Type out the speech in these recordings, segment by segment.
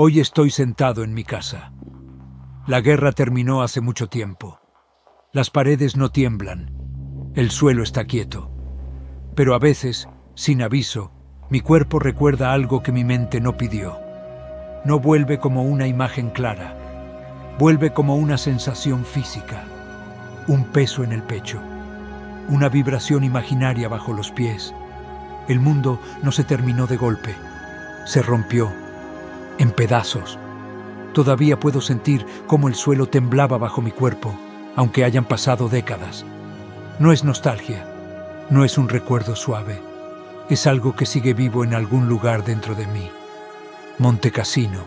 Hoy estoy sentado en mi casa. La guerra terminó hace mucho tiempo. Las paredes no tiemblan. El suelo está quieto. Pero a veces, sin aviso, mi cuerpo recuerda algo que mi mente no pidió. No vuelve como una imagen clara. Vuelve como una sensación física. Un peso en el pecho. Una vibración imaginaria bajo los pies. El mundo no se terminó de golpe. Se rompió. En pedazos. Todavía puedo sentir cómo el suelo temblaba bajo mi cuerpo, aunque hayan pasado décadas. No es nostalgia. No es un recuerdo suave. Es algo que sigue vivo en algún lugar dentro de mí. Monte Cassino,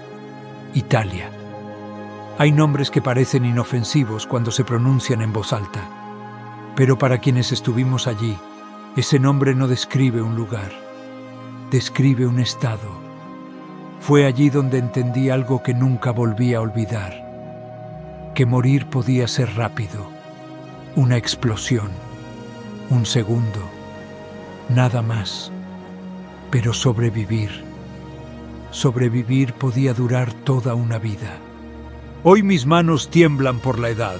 Italia. Hay nombres que parecen inofensivos cuando se pronuncian en voz alta. Pero para quienes estuvimos allí, ese nombre no describe un lugar. Describe un estado. Fue allí donde entendí algo que nunca volví a olvidar. Que morir podía ser rápido. Una explosión. Un segundo. Nada más. Pero sobrevivir. Sobrevivir podía durar toda una vida. Hoy mis manos tiemblan por la edad.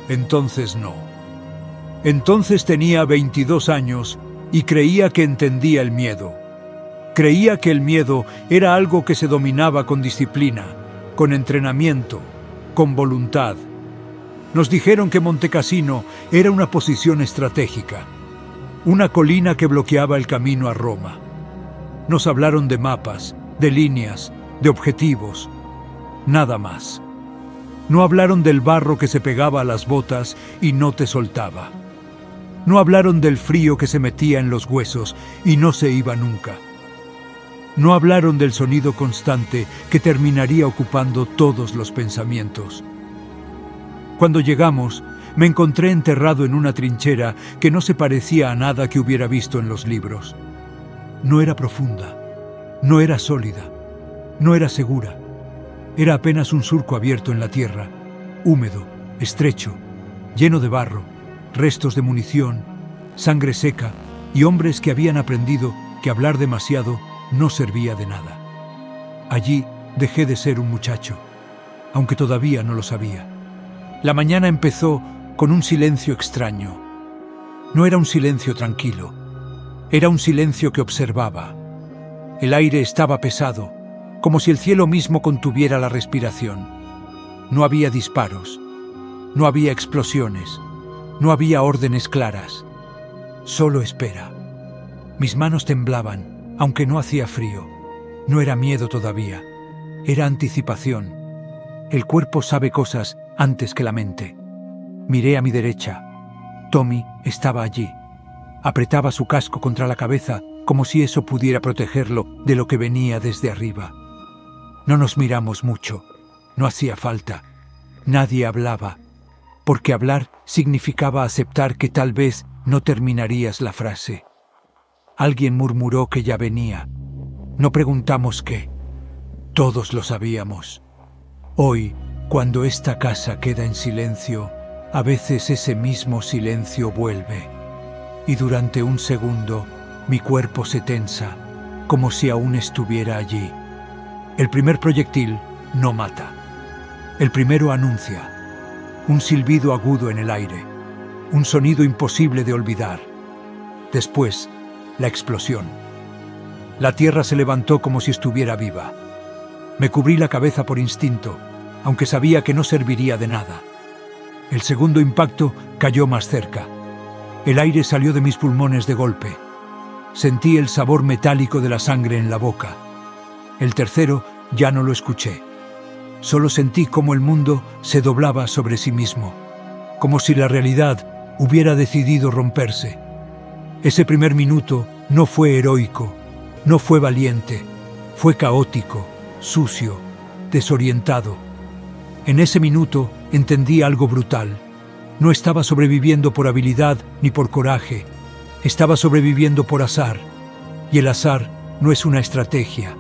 Entonces no. Entonces tenía 22 años y creía que entendía el miedo. Creía que el miedo era algo que se dominaba con disciplina, con entrenamiento, con voluntad. Nos dijeron que Monte Cassino era una posición estratégica, una colina que bloqueaba el camino a Roma. Nos hablaron de mapas, de líneas, de objetivos, nada más. No hablaron del barro que se pegaba a las botas y no te soltaba. No hablaron del frío que se metía en los huesos y no se iba nunca. No hablaron del sonido constante que terminaría ocupando todos los pensamientos. Cuando llegamos, me encontré enterrado en una trinchera que no se parecía a nada que hubiera visto en los libros. No era profunda, no era sólida, no era segura. Era apenas un surco abierto en la tierra, húmedo, estrecho, lleno de barro, restos de munición, sangre seca y hombres que habían aprendido que hablar demasiado no servía de nada. Allí dejé de ser un muchacho, aunque todavía no lo sabía. La mañana empezó con un silencio extraño. No era un silencio tranquilo, era un silencio que observaba. El aire estaba pesado, como si el cielo mismo contuviera la respiración. No había disparos, no había explosiones, no había órdenes claras. Solo espera. Mis manos temblaban, aunque no hacía frío. No era miedo todavía, era anticipación. El cuerpo sabe cosas antes que la mente. Miré a mi derecha. Tommy estaba allí. Apretaba su casco contra la cabeza como si eso pudiera protegerlo de lo que venía desde arriba. No nos miramos mucho. No hacía falta. Nadie hablaba. Porque hablar significaba aceptar que tal vez no terminarías la frase. Alguien murmuró que ya venía. No preguntamos qué. Todos lo sabíamos. Hoy, cuando esta casa queda en silencio, a veces ese mismo silencio vuelve. Y durante un segundo, mi cuerpo se tensa, como si aún estuviera allí. El primer proyectil no mata. El primero anuncia. Un silbido agudo en el aire. Un sonido imposible de olvidar. Después, la explosión. La tierra se levantó como si estuviera viva. Me cubrí la cabeza por instinto, aunque sabía que no serviría de nada. El segundo impacto cayó más cerca. El aire salió de mis pulmones de golpe. Sentí el sabor metálico de la sangre en la boca. El tercero ya no lo escuché. Solo sentí cómo el mundo se doblaba sobre sí mismo, como si la realidad hubiera decidido romperse. Ese primer minuto no fue heroico, no fue valiente, fue caótico, sucio, desorientado. En ese minuto entendí algo brutal. No estaba sobreviviendo por habilidad ni por coraje, estaba sobreviviendo por azar. Y el azar no es una estrategia.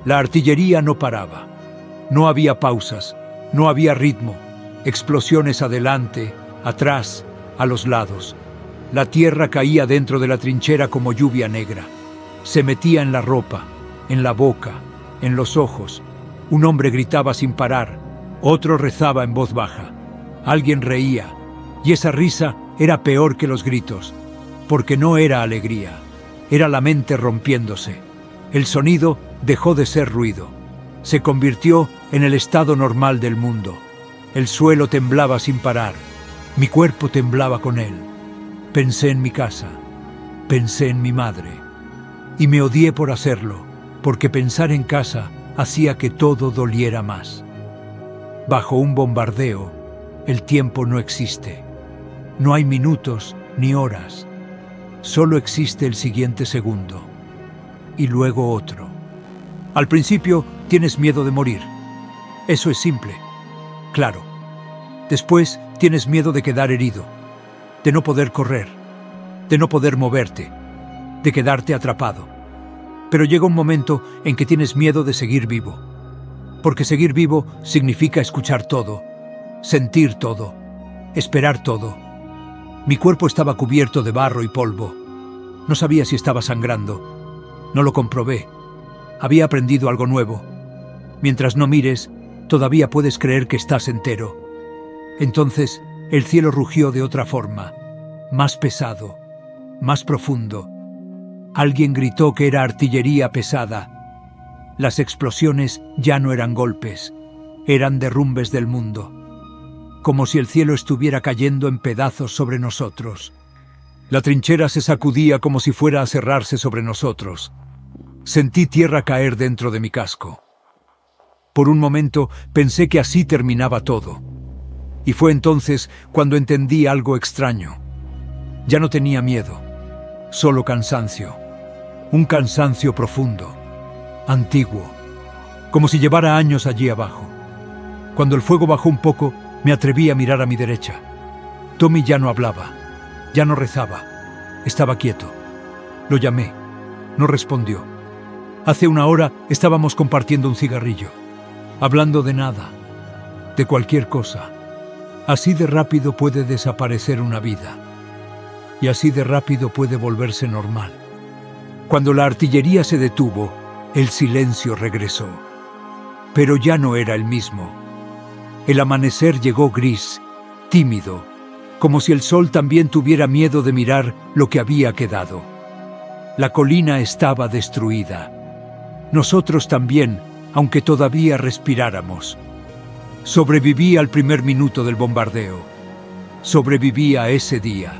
La artillería no paraba. No había pausas, no había ritmo, explosiones adelante, atrás, a los lados. La tierra caía dentro de la trinchera como lluvia negra. Se metía en la ropa, en la boca, en los ojos. Un hombre gritaba sin parar, otro rezaba en voz baja. Alguien reía, y esa risa era peor que los gritos, porque no era alegría, era la mente rompiéndose. El sonido dejó de ser ruido, se convirtió en el estado normal del mundo. El suelo temblaba sin parar, mi cuerpo temblaba con él. Pensé en mi casa, pensé en mi madre, y me odié por hacerlo, porque pensar en casa hacía que todo doliera más. Bajo un bombardeo, el tiempo no existe. No hay minutos ni horas. Solo existe el siguiente segundo. Y luego otro. Al principio tienes miedo de morir. Eso es simple. Claro. Después tienes miedo de quedar herido, de no poder correr, de no poder moverte, de quedarte atrapado. Pero llega un momento en que tienes miedo de seguir vivo. Porque seguir vivo significa escuchar todo, sentir todo, esperar todo. Mi cuerpo estaba cubierto de barro y polvo. No sabía si estaba sangrando. No lo comprobé. Había aprendido algo nuevo. Mientras no mires, todavía puedes creer que estás entero. Entonces, el cielo rugió de otra forma, más pesado, más profundo. Alguien gritó que era artillería pesada. Las explosiones ya no eran golpes, eran derrumbes del mundo. Como si el cielo estuviera cayendo en pedazos sobre nosotros. La trinchera se sacudía como si fuera a cerrarse sobre nosotros. Sentí tierra caer dentro de mi casco. Por un momento pensé que así terminaba todo. Y fue entonces cuando entendí algo extraño. Ya no tenía miedo, solo cansancio. Un cansancio profundo, antiguo, como si llevara años allí abajo. Cuando el fuego bajó un poco, me atreví a mirar a mi derecha. Tommy ya no hablaba, ya no rezaba, estaba quieto. Lo llamé, no respondió. Hace una hora estábamos compartiendo un cigarrillo, hablando de nada, de cualquier cosa. Así de rápido puede desaparecer una vida, y así de rápido puede volverse normal. Cuando la artillería se detuvo, el silencio regresó. Pero ya no era el mismo. El amanecer llegó gris, tímido, como si el sol también tuviera miedo de mirar lo que había quedado. La colina estaba destruida. Nosotros también, aunque todavía respiráramos. Sobreviví al primer minuto del bombardeo. Sobreviví a ese día.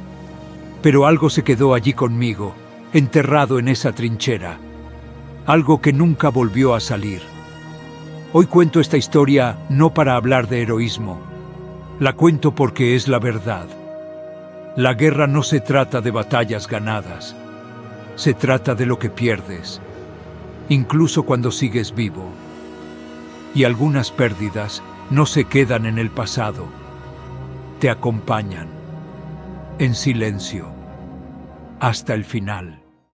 Pero algo se quedó allí conmigo, enterrado en esa trinchera. Algo que nunca volvió a salir. Hoy cuento esta historia no para hablar de heroísmo. La cuento porque es la verdad. La guerra no se trata de batallas ganadas. Se trata de lo que pierdes, incluso cuando sigues vivo. Y algunas pérdidas no se quedan en el pasado. Te acompañan, en silencio, hasta el final.